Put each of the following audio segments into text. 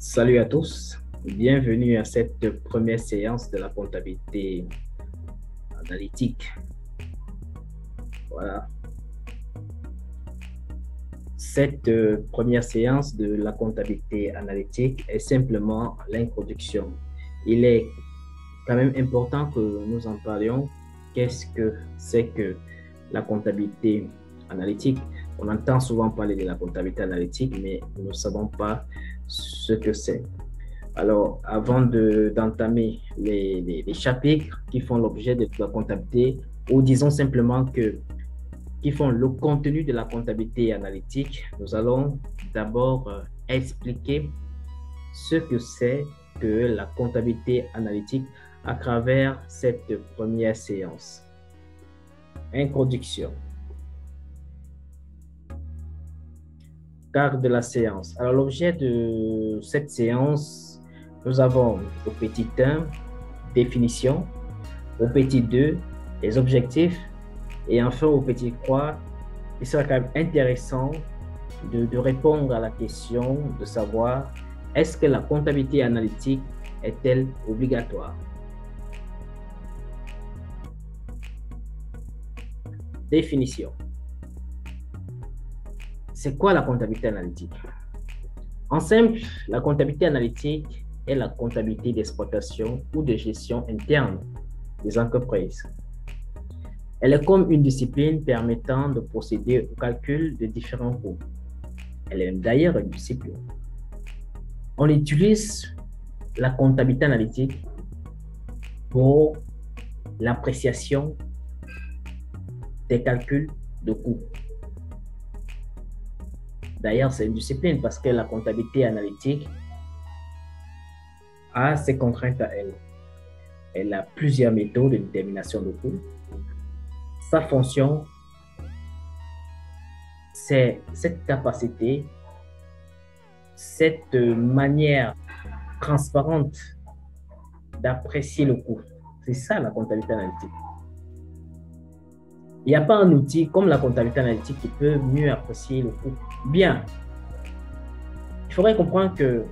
Salut à tous, bienvenue à cette première séance de la comptabilité analytique. Voilà, cette première séance de la comptabilité analytique est simplement l'introduction. Il est quand même important que nous en parlions. Qu'est-ce que c'est que la comptabilité analytique? On entend souvent parler de la comptabilité analytique, mais nous ne savons pas ce que c'est. Alors, avant d'entamer les chapitres qui font l'objet de la comptabilité, ou disons simplement qui font le contenu de la comptabilité analytique, nous allons d'abord expliquer ce que c'est que la comptabilité analytique à travers cette première séance. Introduction. Cadre de la séance. Alors, l'objet de cette séance, nous avons au petit 1, définition, au petit 2, les objectifs, et enfin au petit 3, il sera quand même intéressant de répondre à la question de savoir est-ce que la comptabilité analytique est-elle obligatoire? Définition. C'est quoi la comptabilité analytique? En simple, la comptabilité analytique est la comptabilité d'exploitation ou de gestion interne des entreprises. Elle est comme une discipline permettant de procéder au calcul de différents coûts. Elle est d'ailleurs une discipline. On utilise la comptabilité analytique pour l'appréciation des calculs de coûts. D'ailleurs, c'est une discipline parce que la comptabilité analytique a ses contraintes à elle. Elle a plusieurs méthodes de détermination de coûts. Sa fonction, c'est cette capacité, cette manière transparente d'apprécier le coût. C'est ça la comptabilité analytique. Il n'y a pas un outil comme la comptabilité analytique qui peut mieux apprécier le coût. Bien, il faudrait comprendre que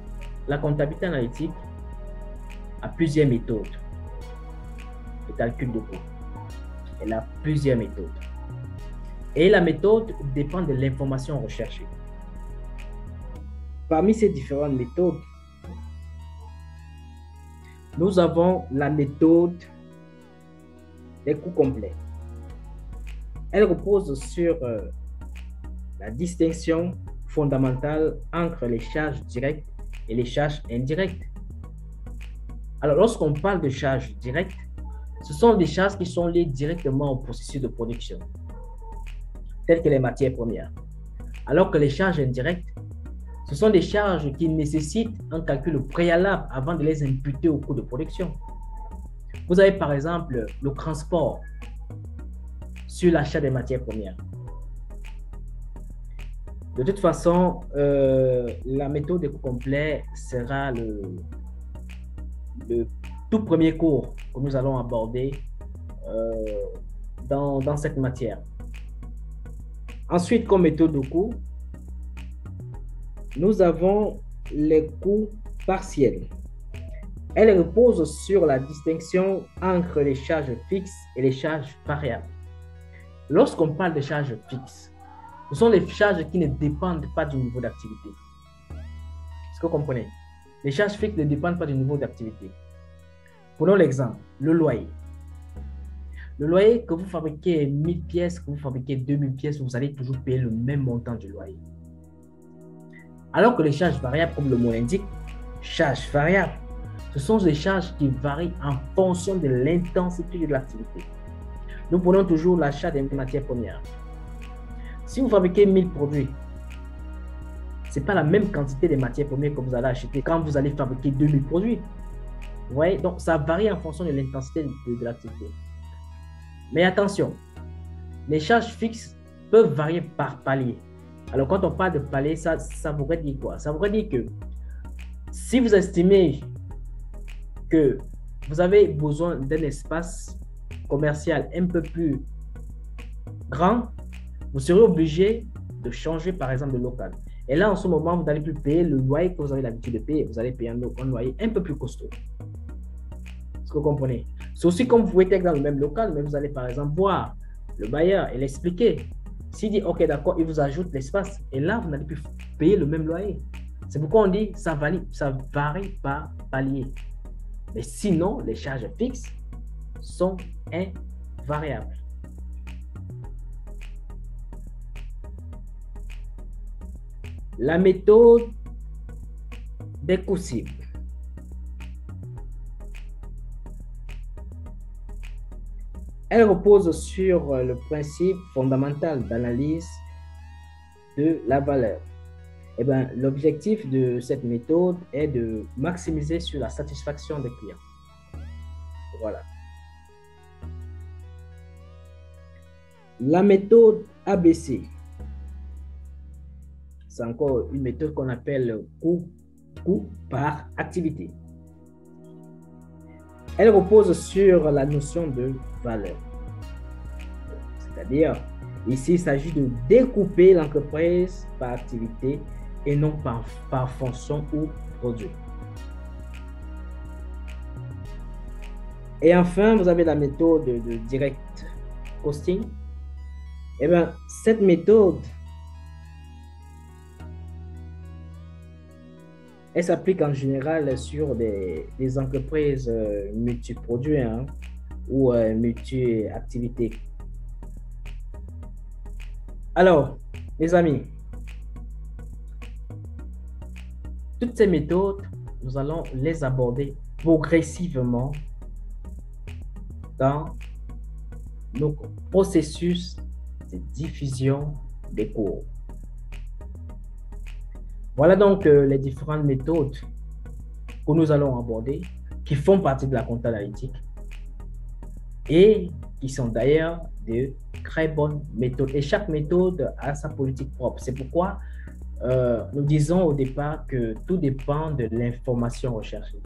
la comptabilité analytique a plusieurs méthodes de calcul de coût. Elle a plusieurs méthodes. Et la méthode dépend de l'information recherchée. Parmi ces différentes méthodes, nous avons la méthode des coûts complets. Elle repose sur la distinction fondamentale entre les charges directes et les charges indirectes. Alors, lorsqu'on parle de charges directes, ce sont des charges qui sont liées directement au processus de production, telles que les matières premières. Alors que les charges indirectes, ce sont des charges qui nécessitent un calcul préalable avant de les imputer au coût de production. Vous avez par exemple le transport sur l'achat des matières premières. De toute façon, la méthode des coûts complets sera le tout premier cours que nous allons aborder dans cette matière. Ensuite, comme méthode de coût, nous avons les coûts partiels. Elle repose sur la distinction entre les charges fixes et les charges variables. Lorsqu'on parle de charges fixes, ce sont les charges qui ne dépendent pas du niveau d'activité. Est-ce que vous comprenez? Les charges fixes ne dépendent pas du niveau d'activité. Prenons l'exemple, le loyer. Le loyer, que vous fabriquez 1000 pièces, que vous fabriquez 2000 pièces, vous allez toujours payer le même montant du loyer. Alors que les charges variables, comme le mot l'indique, charges variables, ce sont des charges qui varient en fonction de l'intensité de l'activité. Nous prenons toujours l'achat des matières premières. Si vous fabriquez 1000 produits, ce n'est pas la même quantité de matières premières que vous allez acheter quand vous allez fabriquer 2000 produits. Vous voyez, donc ça varie en fonction de l'intensité de l'activité. Mais attention, les charges fixes peuvent varier par palier. Alors quand on parle de palier, ça voudrait dire quoi? Ça voudrait dire que si vous estimez que vous avez besoin d'un espace commercial un peu plus grand, vous serez obligé de changer par exemple de local. Et là, en ce moment, vous n'allez plus payer le loyer que vous avez l'habitude de payer. Vous allez payer un loyer un peu plus costaud. Est-ce que vous comprenez? C'est aussi comme vous pouvez être dans le même local, mais vous allez par exemple voir le bailleur et l'expliquer. S'il dit, OK, d'accord, il vous ajoute l'espace. Et là, vous n'allez plus payer le même loyer. C'est pourquoi on dit ça varie par palier. Mais sinon, les charges fixes sont invariables. La méthode des coûts cibles. Elle repose sur le principe fondamental d'analyse de la valeur. Eh bien, l'objectif de cette méthode est de maximiser sur la satisfaction des clients. Voilà. La méthode ABC. C'est encore une méthode qu'on appelle coût par activité. Elle repose sur la notion de valeur. C'est-à-dire, ici, il s'agit de découper l'entreprise par activité et non par fonction ou produit. Et enfin, vous avez la méthode de direct costing. Eh bien, cette méthode, elle s'applique en général sur des entreprises multiproduits ou multi-activités. Alors, mes amis, toutes ces méthodes, nous allons les aborder progressivement dans nos processus de diffusion des cours. Voilà donc les différentes méthodes que nous allons aborder, qui font partie de la comptabilité analytique et qui sont d'ailleurs de très bonnes méthodes. Et chaque méthode a sa politique propre. C'est pourquoi nous disons au départ que tout dépend de l'information recherchée.